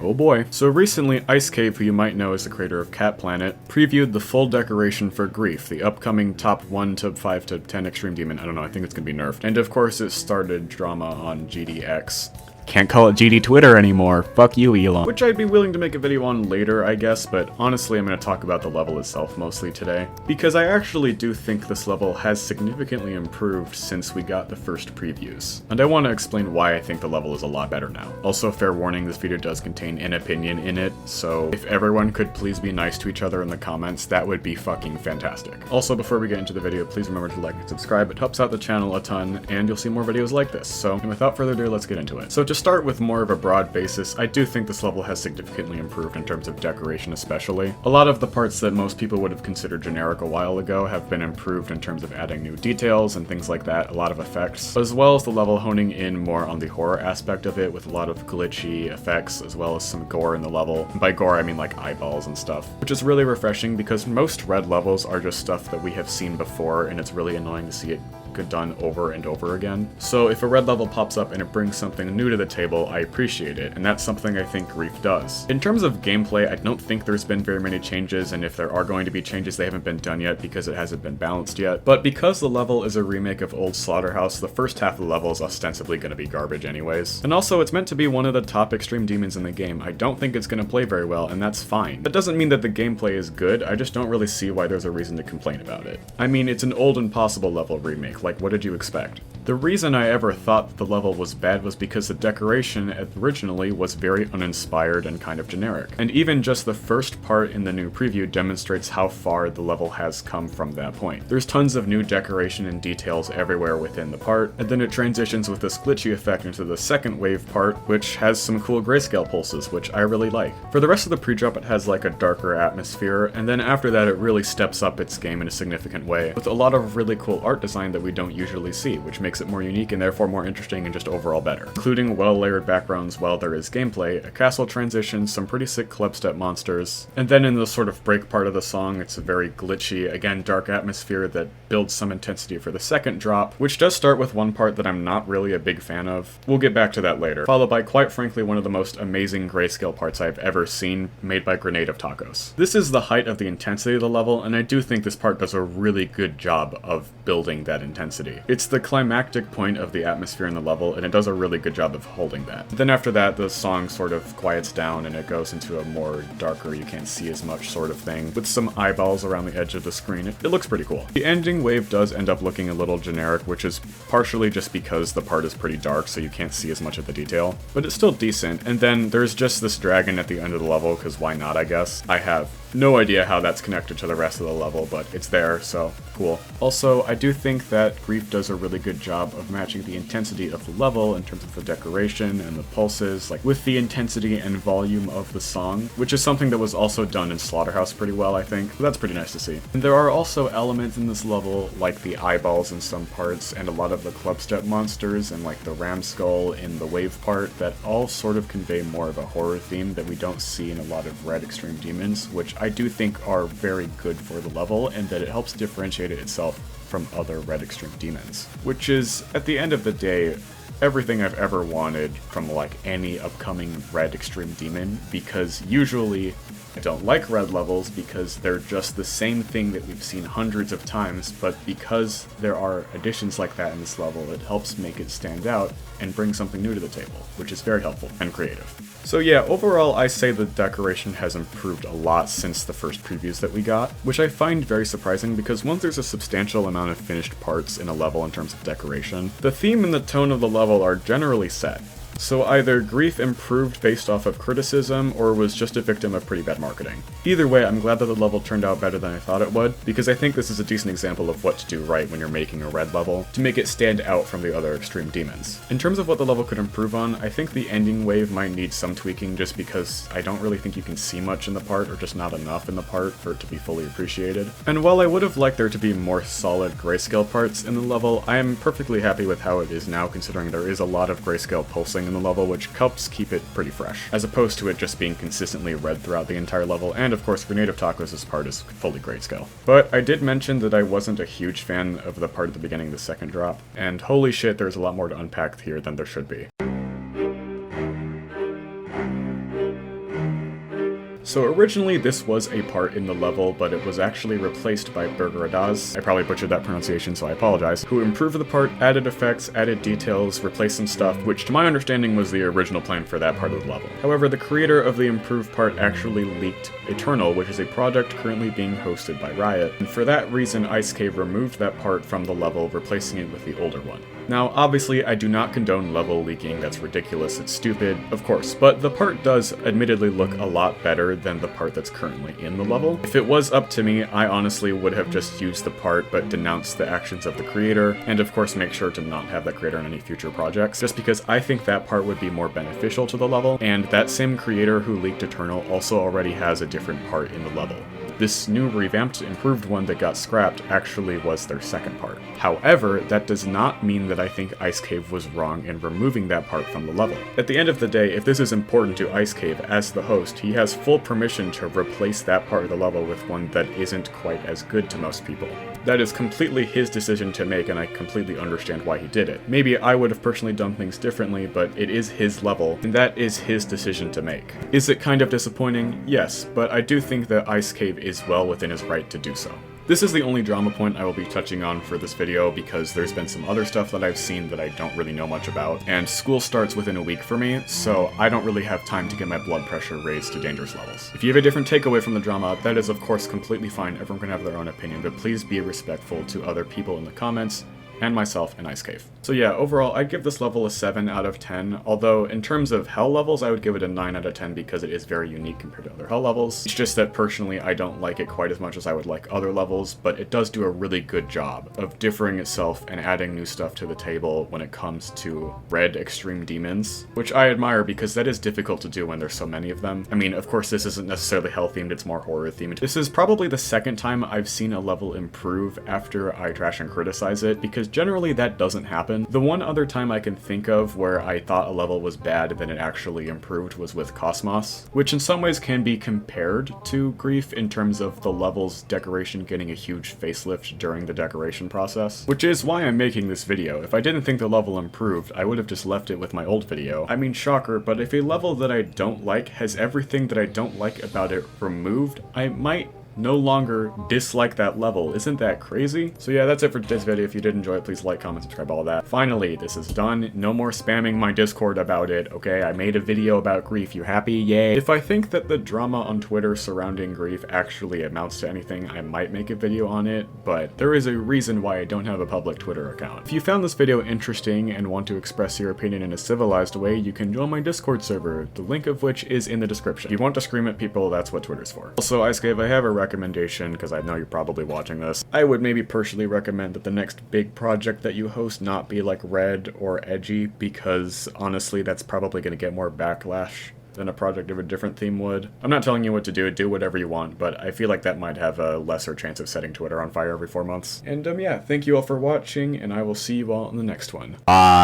Oh boy. So recently, icedcave, who you might know as the creator of Cat Planet, previewed the full decoration for Grief, the upcoming top 1 to 5 to 10 Extreme Demon. I don't know, I think it's gonna be nerfed. And of course it started drama on GDX. Can't call it GD Twitter anymore. Fuck you, Elon. Which I'd be willing to make a video on later, I guess, but honestly I'm going to talk about the level itself mostly today. Because I actually do think this level has significantly improved since we got the first previews. And I want to explain why I think the level is a lot better now. Also, fair warning, this video does contain an opinion in it, so if everyone could please be nice to each other in the comments, that would be fucking fantastic. Also, before we get into the video, please remember to like and subscribe. It helps out the channel a ton, and you'll see more videos like this. So, and without further ado, let's get into it. So to start with more of a broad basis, I do think this level has significantly improved in terms of decoration especially. A lot of the parts that most people would have considered generic a while ago have been improved in terms of adding new details and things like that, a lot of effects, as well as the level honing in more on the horror aspect of it with a lot of glitchy effects as well as some gore in the level. And by gore I mean like eyeballs and stuff, which is really refreshing because most red levels are just stuff that we have seen before and it's really annoying to see it done over and over again. So if a red level pops up and it brings something new to the table, I appreciate it, and that's something I think Grief does. In terms of gameplay, I don't think there's been very many changes, and if there are going to be changes, they haven't been done yet because it hasn't been balanced yet. But because the level is a remake of old Slaughterhouse, the first half of the level is ostensibly going to be garbage anyways. And also, it's meant to be one of the top extreme demons in the game. I don't think it's going to play very well, and that's fine. That doesn't mean that the gameplay is good, I just don't really see why there's a reason to complain about it. I mean, it's an old Impossible level remake, like what did you expect? The reason I ever thought that the level was bad was because the decoration originally was very uninspired and kind of generic. And even just the first part in the new preview demonstrates how far the level has come from that point. There's tons of new decoration and details everywhere within the part, and then it transitions with this glitchy effect into the second wave part, which has some cool grayscale pulses, which I really like. For the rest of the pre-drop, it has like a darker atmosphere, and then after that it really steps up its game in a significant way, with a lot of really cool art design that we don't usually see, which makes it more unique and therefore more interesting and just overall better, including well-layered backgrounds while there is gameplay, a castle transition, some pretty sick clubstep monsters, and then in the sort of break part of the song, it's a very glitchy, again dark atmosphere that builds some intensity for the second drop, which does start with one part that I'm not really a big fan of. We'll get back to that later, followed by quite frankly one of the most amazing grayscale parts I've ever seen, made by Grenade of Tacos. This is the height of the intensity of the level, and I do think this part does a really good job of building that intensity. It's the climactic point of the atmosphere in the level, and it does a really good job of holding that. Then after that, the song sort of quiets down and it goes into a more darker, you can't see as much sort of thing, with some eyeballs around the edge of the screen. It looks pretty cool. The ending wave does end up looking a little generic, which is partially just because the part is pretty dark, so you can't see as much of the detail, but it's still decent. And then there's just this dragon at the end of the level, because why not, I guess? I have no idea how that's connected to the rest of the level, but it's there, so cool. Also, I do think that Grief does a really good job of matching the intensity of the level in terms of the decoration and the pulses, like with the intensity and volume of the song, which is something that was also done in Slaughterhouse pretty well, I think. So that's pretty nice to see. And there are also elements in this level, like the eyeballs in some parts, and a lot of the clubstep monsters, and like the ram skull in the wave part, that all sort of convey more of a horror theme that we don't see in a lot of red extreme demons, which I do think are very good for the level, and that it helps differentiate it itself from other red extreme demons, which is, at the end of the day, everything I've ever wanted from like any upcoming red extreme demon, because usually I don't like red levels because they're just the same thing that we've seen hundreds of times, but because there are additions like that in this level, it helps make it stand out and bring something new to the table, which is very helpful and creative. So yeah, overall I say the decoration has improved a lot since the first previews that we got, which I find very surprising because once there's a substantial amount of finished parts in a level in terms of decoration, the theme and the tone of the level are generally set. So either Grief improved based off of criticism, or was just a victim of pretty bad marketing. Either way, I'm glad that the level turned out better than I thought it would, because I think this is a decent example of what to do right when you're making a red level, to make it stand out from the other extreme demons. In terms of what the level could improve on, I think the ending wave might need some tweaking just because I don't really think you can see much in the part, or just not enough in the part for it to be fully appreciated. And while I would have liked there to be more solid grayscale parts in the level, I am perfectly happy with how it is now, considering there is a lot of grayscale pulsing in the level, which helps keep it pretty fresh, as opposed to it just being consistently red throughout the entire level, and of course Grenade of Tacos' part is fully grayscale. But I did mention that I wasn't a huge fan of the part at the beginning of the second drop, and holy shit, there's a lot more to unpack here than there should be. So originally this was a part in the level, but it was actually replaced by Burgeradaz. I probably butchered that pronunciation, so I apologize. Who improved the part, added effects, added details, replaced some stuff, which to my understanding was the original plan for that part of the level. However, the creator of the improved part actually leaked Eternal, which is a project currently being hosted by Riot, and for that reason icecave removed that part from the level, replacing it with the older one. Now, obviously, I do not condone level leaking, that's ridiculous, it's stupid, of course, but the part does admittedly look a lot better than the part that's currently in the level. If it was up to me, I honestly would have just used the part but denounced the actions of the creator, and of course make sure to not have that creator on any future projects, just because I think that part would be more beneficial to the level, and that same creator who leaked Eternal also already has a different part in the level. This new revamped, improved one that got scrapped actually was their second part. However, that does not mean that I think icecave was wrong in removing that part from the level. At the end of the day, if this is important to icecave as the host, he has full permission to replace that part of the level with one that isn't quite as good to most people. That is completely his decision to make, and I completely understand why he did it. Maybe I would have personally done things differently, but it is his level, and that is his decision to make. Is it kind of disappointing? Yes, but I do think that icecave is well within his right to do so. This is the only drama point I will be touching on for this video because there's been some other stuff that I've seen that I don't really know much about, and school starts within a week for me, so I don't really have time to get my blood pressure raised to dangerous levels. If you have a different takeaway from the drama, that is of course completely fine, everyone can have their own opinion, but please be respectful to other people in the comments, and myself and icecave. So yeah, overall, I'd give this level a 7 out of 10, although in terms of hell levels, I would give it a 9 out of 10 because it is very unique compared to other hell levels. It's just that personally, I don't like it quite as much as I would like other levels, but it does do a really good job of differing itself and adding new stuff to the table when it comes to red extreme demons, which I admire because that is difficult to do when there's so many of them. I mean, of course, this isn't necessarily hell themed, it's more horror themed. This is probably the second time I've seen a level improve after I trash and criticize it, because generally that doesn't happen. The one other time I can think of where I thought a level was bad and then it actually improved was with Cosmos, which in some ways can be compared to Grief in terms of the level's decoration getting a huge facelift during the decoration process, which is why I'm making this video. If I didn't think the level improved, I would have just left it with my old video. I mean, shocker, but if a level that I don't like has everything that I don't like about it removed, I might no longer dislike that level. Isn't that crazy? So yeah, that's it for today's video. If you did enjoy it, please like, comment, subscribe, all that. Finally, this is done. No more spamming my Discord about it, okay? I made a video about Grief. You happy? Yay. If I think that the drama on Twitter surrounding Grief actually amounts to anything, I might make a video on it, but there is a reason why I don't have a public Twitter account. If you found this video interesting and want to express your opinion in a civilized way, you can join my Discord server, the link of which is in the description. If you want to scream at people, that's what Twitter's for. Also, icecave, I have a recommendation, because I know you're probably watching this. I would maybe personally recommend that the next big project that you host not be like red or edgy, because honestly that's probably going to get more backlash than a project of a different theme would. I'm not telling you what to do whatever you want, but I feel like that might have a lesser chance of setting Twitter on fire every 4 months. And yeah, thank you all for watching, and I will see you all in the next one. Bye.